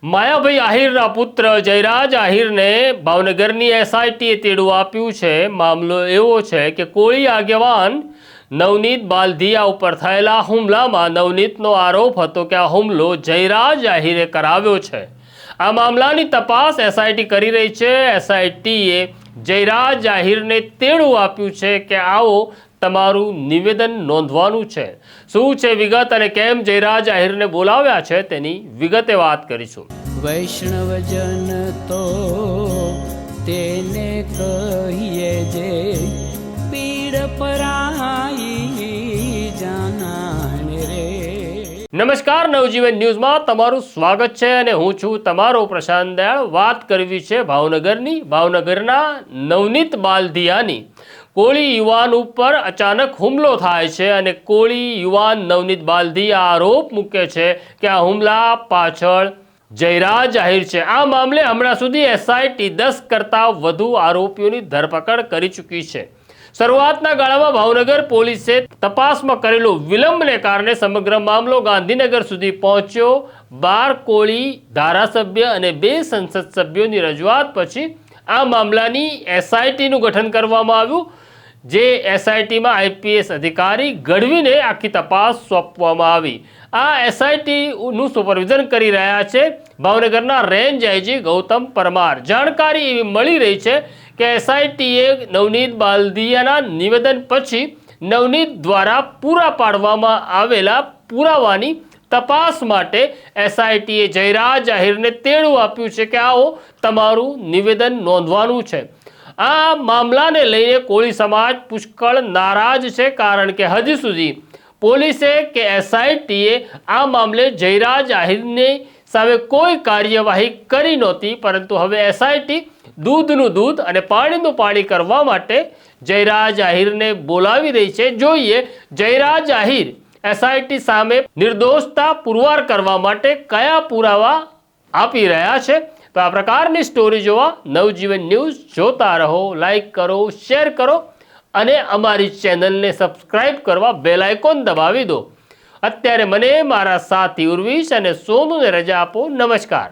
માયાભાઈ આહિરના પુત્ર જયરાજ આહિરને ભાવનગરની એસઆઈટીએ તેડું આપ્યું છે। મામલો એવો છે કે કોળી આગેવાન નવનીત બાલધિયા ઉપર થયેલા હુમલામાં નવનીતનો આરોપ હતો કે આ હુમલો જયરાજ આહિરે કરાવ્યો છે। આ મામલાની તપાસ એસઆઈટી કરી રહી છે। એસઆઈટીએ જયરાજ આહિરને તેડું આપ્યું છે કે આવો તમારું નિવેદન નોંધવાનું છે। શું છે વિગત અને કેમ જયરાજ આહિરને બોલાવ્યા છે તેની વિગતે વાત કરીશું। વૈષ્ણવજન તો તેને કહીએ જે પીડ પરાઈ જાનાને રે। નમસ્કાર, નવજીવન ન્યૂઝમાં તમારું સ્વાગત છે અને હું છું તમારો પ્રશાંત દયાળ। વાત કરવી છે ભાવનગરના નવનીત બાલધિયાની। કોળી યુવાન ઉપર અચાનક હુમલો થાય છે અને કોળી યુવાન નવનીત બાલધિયા આરોપ મૂકે છે કે આ હુમલા પાછળ જયરાજ આહિર છે। આ મામલે હમણાં સુધી એસઆઈટી 10 કરતાં વધુ આરોપીઓની ધરપકડ કરી ચૂકી છે। શરૂઆતના ગાળામાં ભાવનગર પોલીસે તપાસમાં કરેલો વિલંબને કારણે સમગ્ર મામલો ગાંધીનગર સુધી પહોંચ્યો। 12 કોળી ધારાસભ્ય અને 2 સંસદ સભ્યોની રજૂઆત પછી આ મામલાની એસઆઈટીનું ગઠન કરવામાં આવ્યું, જે એસઆઈટીમાં આઈપીએસ અધિકારી ગઢવીને આખી તપાસ સોંપવામાં આવી। આ એસઆઈટીનું સુપરવિઝન કરી રહ્યા છે ભાવનગરના રેન્જ આઈજી ગૌતમ પરમાર। જાણકારી એવી મળી રહી છે કે એસઆઈટીએ નવનીત બાલધિયાના નિવેદન પછી નવનીત દ્વારા પૂરા પાડવામાં આવેલા પુરાવાની તપાસ માટે એસઆઈટીએ જયરાજ આહિરને તેડું આપ્યું છે કે આવો તમારું નિવેદન નોંધવાનું છે। આ મામલાને લઈને કોળી સમાજ પુષ્કળ નારાજ છે, કારણ કે હજી સુધી પોલીસે કે એસઆઈટીએ આ મામલે જયરાજ આહિરની સામે કોઈ કાર્યવાહી કરી નહોતી, પરંતુ હવે એસઆઈટી દૂધનું દૂધ અને પાણીનું પાણી કરવા માટે જયરાજ આહિરને બોલાવી રહી છે। જોઈએ જયરાજ આહિર એસઆઈટી સામે નિર્દોષતા પુરવાર કરવા માટે કયા પુરાવા આપી રહ્યા છે। તો આ પ્રકારની સ્ટોરી જોવા નવજીવન ન્યૂઝ જોતા રહો, લાઈક કરો, શેર કરો અને અમારી ચેનલને સબસ્ક્રાઇબ કરવા બેલ આઇકોન દબાવી દો। અત્યારે મને મારા સાથી ઉર્વિશ અને સોનુને રજા આપો। નમસ્કાર।